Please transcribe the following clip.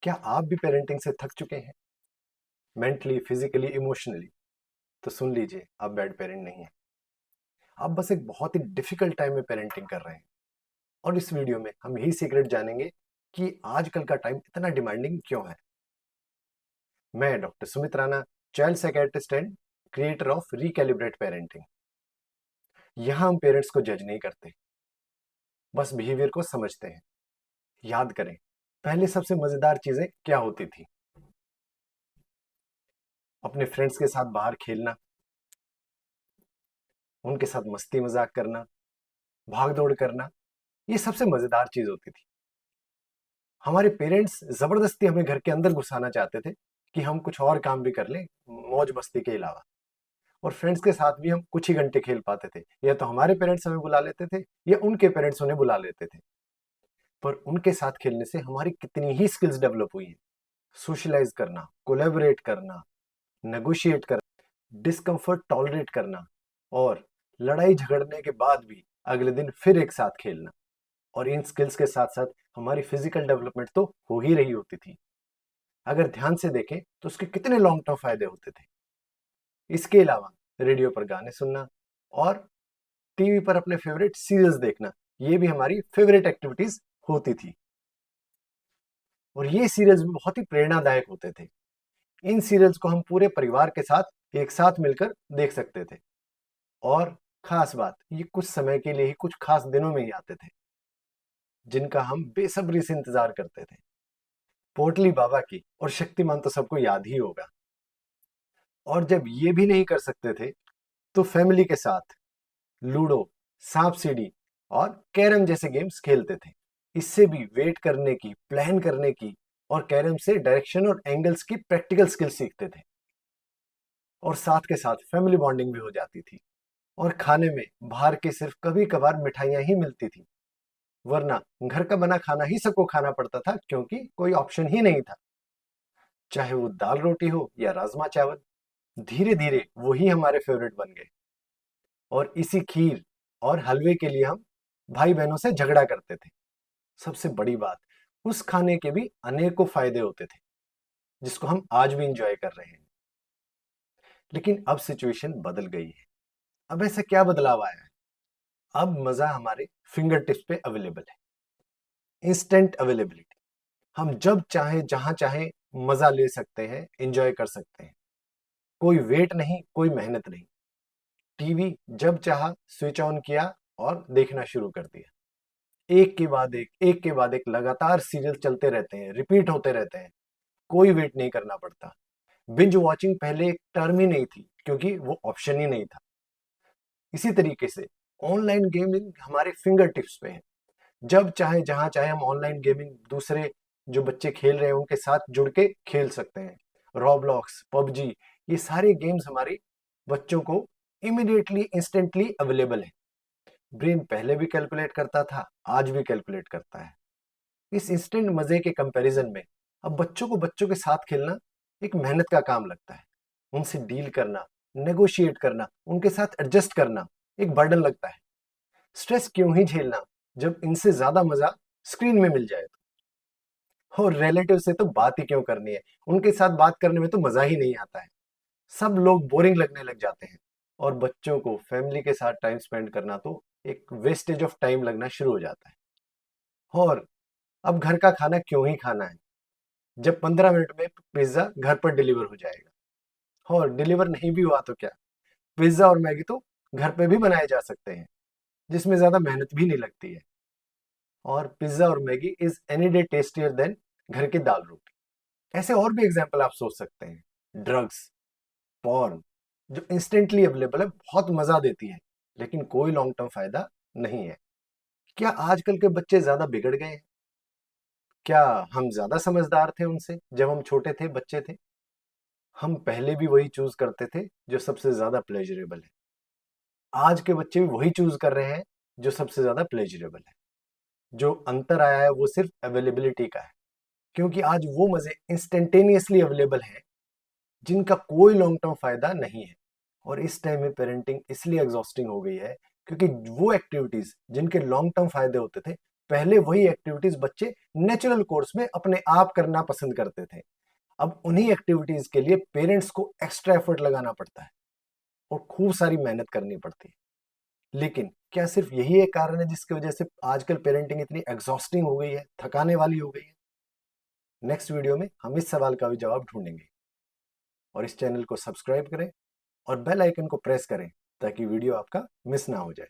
क्या आप भी पेरेंटिंग से थक चुके हैं? Mentally, physically, emotionally? तो सुन लीजिए, आप बैड पेरेंट नहीं हैं। आप बस एक बहुत ही डिफिकल्ट टाइम में पेरेंटिंग कर रहे हैं। और इस वीडियो में हम यही सीक्रेट जानेंगे कि आजकल का टाइम इतना डिमांडिंग क्यों है। मैं doctor Sumit Rana, child psychiatrist and creator of recalibrate parenting. यहाँ हम पेरेंट्स को जज नहीं करते, बस बिहेवियर को समझते हैं। याद करें, पहले सबसे मजेदार चीजें क्या होती थी? अपने फ्रेंड्स के साथ बाहर खेलना, उनके साथ मस्ती मजाक करना, भाग दौड़ करना, ये सबसे मजेदार चीज होती थी। हमारे पेरेंट्स जबरदस्ती हमें घर के अंदर घुसाना चाहते थे कि हम कुछ और काम भी कर लें मौज मस्ती के अलावा। और फ्रेंड्स के साथ भी हम कुछ ही घंटे खेल पाते थे, या तो हमारे पेरेंट्स हमें बुला लेते थे या उनके पेरेंट्स उन्हें बुला लेते थे। पर उनके साथ खेलने से हमारी कितनी ही स्किल्स डेवलप हुई हैं। सोशलाइज करना, कोलेबोरेट करना, नेगोशिएट करना, डिस्कम्फर्ट टॉलरेट करना, और लड़ाई झगड़ने के बाद भी अगले दिन फिर एक साथ खेलना। और इन स्किल्स के साथ साथ हमारी फिजिकल डेवलपमेंट तो हो ही रही होती थी। अगर ध्यान से देखें तो उसके कितने लॉन्ग टर्म फायदे होते थे। इसके अलावा रेडियो पर गाने सुनना और टीवी पर अपने फेवरेट सीरियल्स देखना, ये भी हमारी फेवरेट एक्टिविटीज होती थी। और ये सीरियल्स भी बहुत ही प्रेरणादायक होते थे। इन सीरियल्स को हम पूरे परिवार के साथ एक साथ मिलकर देख सकते थे। और खास बात, ये कुछ समय के लिए ही, कुछ खास दिनों में ही आते थे, जिनका हम बेसब्री से इंतजार करते थे। पोटली बाबा की और शक्तिमान तो सबको याद ही होगा। और जब ये भी नहीं कर सकते थे तो फैमिली के साथ लूडो, सांप सीढ़ी और कैरम जैसे गेम्स खेलते थे। इससे भी वेट करने की, प्लान करने की, और कैरम से डायरेक्शन और एंगल्स की प्रैक्टिकल स्किल सीखते थे। और साथ के साथ फैमिली बॉन्डिंग भी हो जाती थी। और खाने में बाहर के सिर्फ कभी कभार मिठाइयां ही मिलती थी, वरना घर का बना खाना ही सबको खाना पड़ता था, क्योंकि कोई ऑप्शन ही नहीं था। चाहे वो दाल रोटी हो या राजमा चावल, धीरे धीरे वही हमारे फेवरेट बन गए। और इसी खीर और हलवे के लिए हम भाई बहनों से झगड़ा करते थे। सबसे बड़ी बात, उस खाने के भी अनेकों फायदे होते थे, जिसको हम आज भी इंजॉय कर रहे हैं। लेकिन अब सिचुएशन बदल गई है। अब ऐसा क्या बदलाव आया है? अब मजा हमारे फिंगर टिप्स पे अवेलेबल है। Instant availability. हम जब चाहे जहां चाहे मजा ले सकते हैं, एंजॉय कर सकते हैं। कोई वेट नहीं, कोई मेहनत नहीं। टीवी जब चाहा स्विच ऑन किया और देखना शुरू कर दिया। एक के बाद एक लगातार सीरियल चलते रहते हैं, रिपीट होते रहते हैं। कोई वेट नहीं करना पड़ता। बिंज वॉचिंग पहले एक टर्म ही नहीं थी, क्योंकि वो ऑप्शन ही नहीं था। इसी तरीके से ऑनलाइन गेमिंग हमारे फिंगर टिप्स पे है। जब चाहे जहां चाहे हम ऑनलाइन गेमिंग दूसरे जो बच्चे खेल रहे हैं उनके साथ जुड़ के खेल सकते हैं। रॉब्लॉक्स, पबजी, ये सारे गेम्स हमारे बच्चों को इमिडिएटली, इंस्टेंटली अवेलेबल है। ब्रेन पहले भी कैलकुलेट करता था, आज भी कैलकुलेट करता है। इस इंस्टेंट मजे के कंपैरिजन में अब बच्चों को बच्चों के साथ खेलना एक मेहनत का काम लगता है। उनसे डील करना, नेगोशिएट करना, उनके साथ एडजस्ट करना एक बर्डन लगता है। स्ट्रेस क्यों ही झेलना, जब इनसे ज्यादा मजा स्क्रीन में मिल जाए तो। और रिलेटिव से तो बात ही क्यों करनी है, उनके साथ बात करने में तो मजा ही नहीं आता है। सब लोग बोरिंग लगने लग जाते हैं। और बच्चों को फैमिली के साथ टाइम स्पेंड करना तो एक वेस्टेज ऑफ टाइम लगना शुरू हो जाता है। और अब घर का खाना क्यों ही खाना है, जब 15 मिनट में पिज्जा घर पर डिलीवर हो जाएगा। और डिलीवर नहीं भी हुआ तो क्या, पिज्जा और मैगी तो घर पे भी बनाए जा सकते हैं, जिसमें ज्यादा मेहनत भी नहीं लगती है। और पिज्जा और Maggi is any day tastier than घर की दाल रोटी। ऐसे और भी एग्जाम्पल आप सोच सकते हैं। ड्रग्स, पॉर्न, जो इंस्टेंटली अवेलेबल है, बहुत मजा देती है, लेकिन कोई लॉन्ग टर्म फायदा नहीं है। क्या आजकल के बच्चे ज्यादा बिगड़ गए हैं? क्या हम ज्यादा समझदार थे उनसे जब हम छोटे थे, बच्चे थे? हम पहले भी वही चूज करते थे जो सबसे ज्यादा प्लेजरेबल है। आज के बच्चे भी वही चूज कर रहे हैं जो सबसे ज्यादा प्लेजरेबल है। जो अंतर आया है वो सिर्फ अवेलेबिलिटी का है, क्योंकि आज वो मजे इंस्टेंटेनियसली अवेलेबल हैं, जिनका कोई लॉन्ग टर्म फायदा नहीं है। और इस टाइम में पेरेंटिंग इसलिए एग्जॉस्टिंग हो गई है, क्योंकि वो एक्टिविटीज जिनके लॉन्ग टर्म फायदे होते थे पहले वही एक्टिविटीज बच्चे नेचुरल कोर्स में अपने आप करना पसंद करते थे। अब उन्हीं एक्टिविटीज के लिए पेरेंट्स को एक्स्ट्रा एफर्ट लगाना पड़ता है और खूब सारी मेहनत करनी पड़ती है। लेकिन क्या सिर्फ यही एक कारण है जिसकी वजह से आजकल पेरेंटिंग इतनी एग्जॉस्टिंग हो गई है, थकाने वाली हो गई है? नेक्स्ट वीडियो में हम इस सवाल का भी जवाब ढूंढेंगे। और इस चैनल को सब्सक्राइब करें और बेल आइकन को प्रेस करें ताकि वीडियो आपका मिस ना हो जाए।